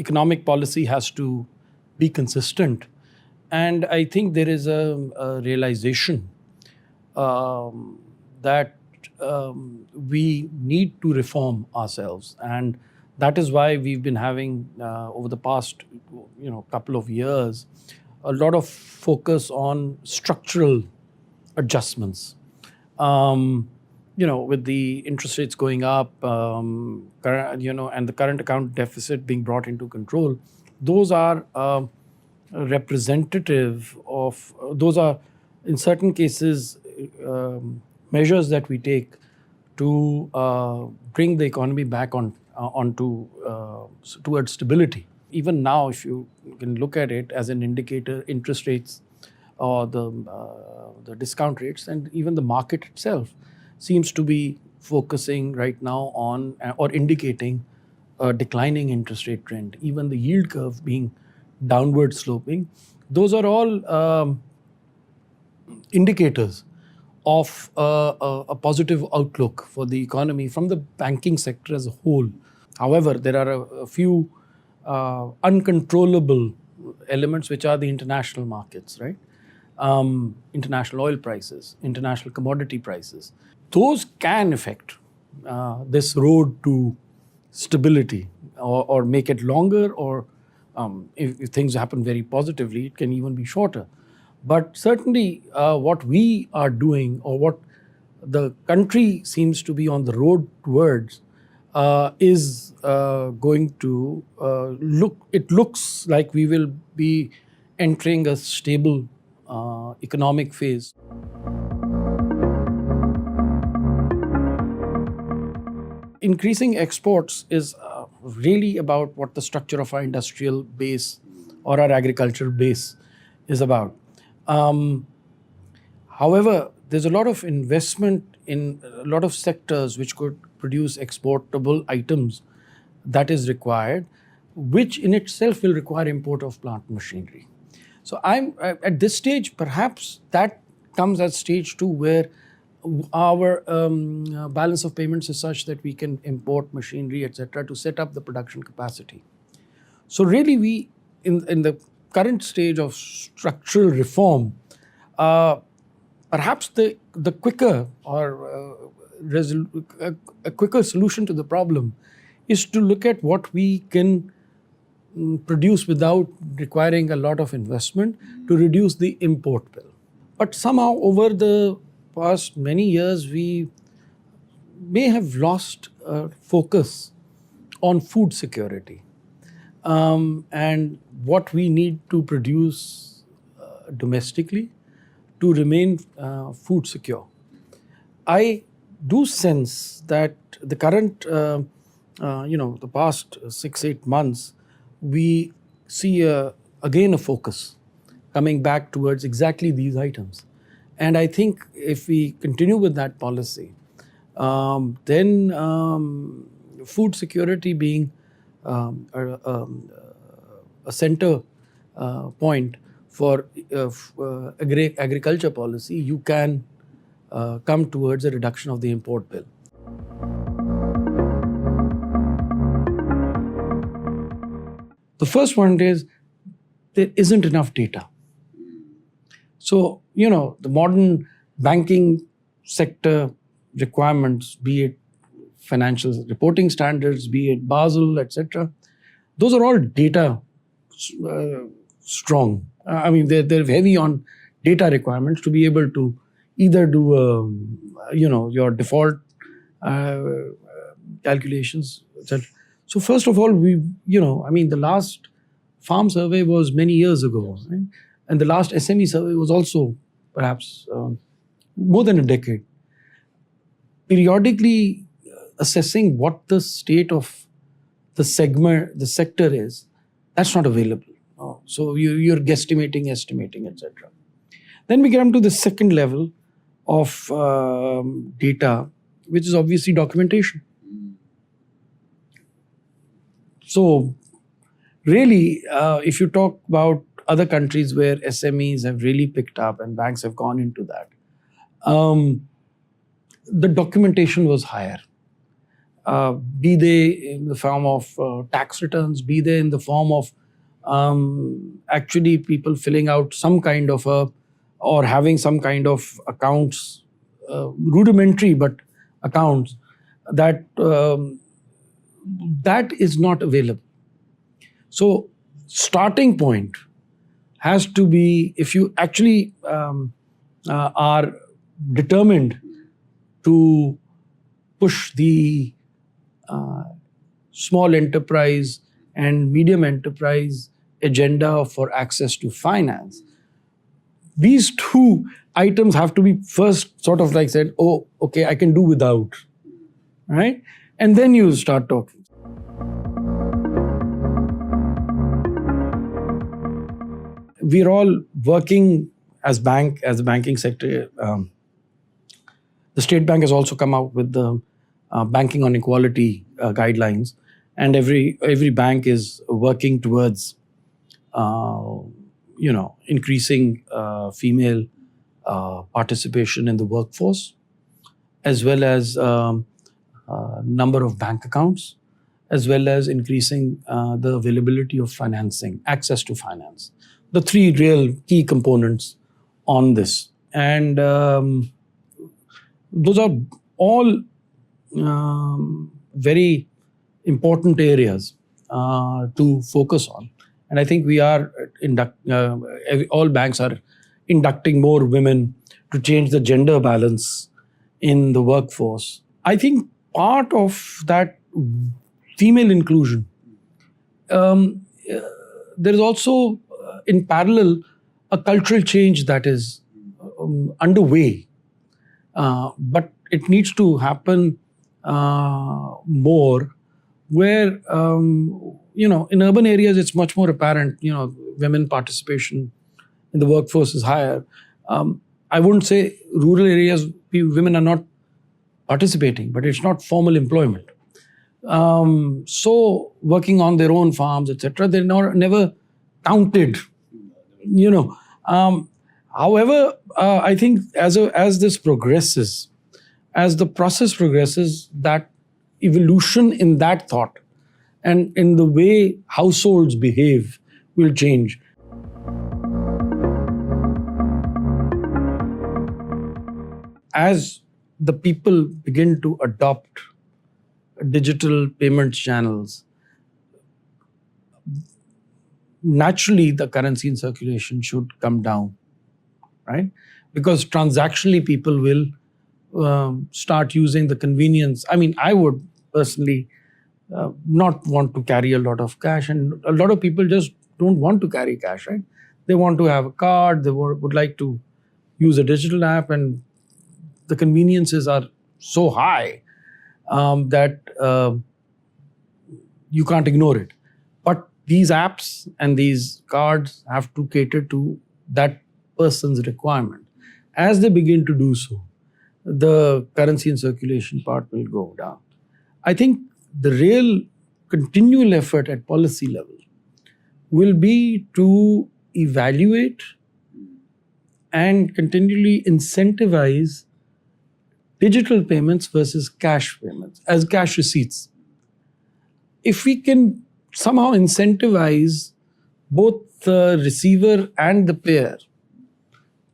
economic policy has to be consistent. And I think there is a realization that we need to reform ourselves. And that is why we've been having, over the past couple of years, a lot of focus on structural adjustments. With the interest rates going up, and the current account deficit being brought into control, those are representative of, those are in certain cases measures that we take to bring the economy back towards stability. Even now, if you can look at it as an indicator, interest rates or the discount rates, and even the market itself seems to be focusing right now on or indicating a declining interest rate trend. Even the yield curve being downward sloping. Those are all indicators of a positive outlook for the economy from the banking sector as a whole. However, there are a few uncontrollable elements, which are the international markets, right? International oil prices, international commodity prices. Those can affect this road to stability or make it longer, or if things happen very positively, it can even be shorter. But certainly what we are doing, or what the country seems to be on the road towards, is going to it looks like we will be entering a stable economic phase. Increasing exports is really about what the structure of our industrial base or our agricultural base is about. However, there's a lot of investment in a lot of sectors which could produce exportable items that is required, which in itself will require import of plant machinery. So I'm at this stage, perhaps that comes at stage 2, where our balance of payments is such that we can import machinery, etc., to set up the production capacity. So really, we in the current stage of structural reform, perhaps the quicker or a quicker solution to the problem is to look at what we can produce without requiring a lot of investment to reduce the import bill. But somehow over the past many years, we may have lost focus on food security and what we need to produce domestically to remain food secure. I do sense that the current, the past 6-8 months, we see again a focus coming back towards exactly these items. And I think if we continue with that policy, then food security being a center point for agriculture policy, you can come towards a reduction of the import bill. The first one is there isn't enough data. So, the modern banking sector requirements, be it financial reporting standards, be it Basel, etc., those are all data strong. They're heavy on data requirements to be able to either do, your default calculations, etc. So first of all, the last farm survey was many years ago, right? And the last SME survey was also perhaps more than a decade. Periodically assessing what the state of the sector is, that's not available. So you're guesstimating, estimating, etc. Then we come to the second level of data, which is obviously documentation. So really, if you talk about other countries where SMEs have really picked up and banks have gone into that, the documentation was higher. be they in the form of tax returns, be they in the form of actually people filling out some kind of or having some kind of accounts, rudimentary but accounts, that that is not available. So starting point has to be, if you actually are determined to push the small enterprise and medium enterprise agenda for access to finance, these two items have to be first sort of like said, oh, okay, I can do without, right? And then you start talking. We're all working as the banking sector. The State Bank has also come out with the banking on equality guidelines, and every bank is working towards increasing female participation in the workforce, as well as number of bank accounts, as well as increasing the availability of financing, access to finance. The three real key components on this. And those are all very important areas to focus on. And I think we are all banks are inducting more women to change the gender balance in the workforce. I think part of that female inclusion, there is also in parallel a cultural change that is underway, but it needs to happen more, where in urban areas it's much more apparent. Women participation in the workforce is higher. I wouldn't say rural areas women are not participating, but it's not formal employment. So working on their own farms, etc., they're never counted. However, I think as this progresses, as the process progresses, that evolution in that thought and in the way households behave will change. As the people begin to adopt digital payment channels, naturally the currency in circulation should come down, right? Because transactionally people will start using the convenience. I mean, I would personally not want to carry a lot of cash, and a lot of people just don't want to carry cash, right? They want to have a card, they would like to use a digital app, and the conveniences are so high that you can't ignore it. But these apps and these cards have to cater to that person's requirement. As they begin to do so, the currency in circulation part will go down. I think the real continual effort at policy level will be to evaluate and continually incentivize digital payments versus cash payments as cash receipts. If we can somehow incentivize both the receiver and the payer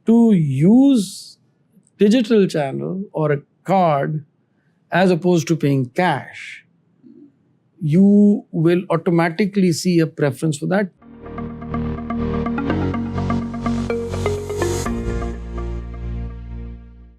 to use digital channel or a card as opposed to paying cash, you will automatically see a preference for that.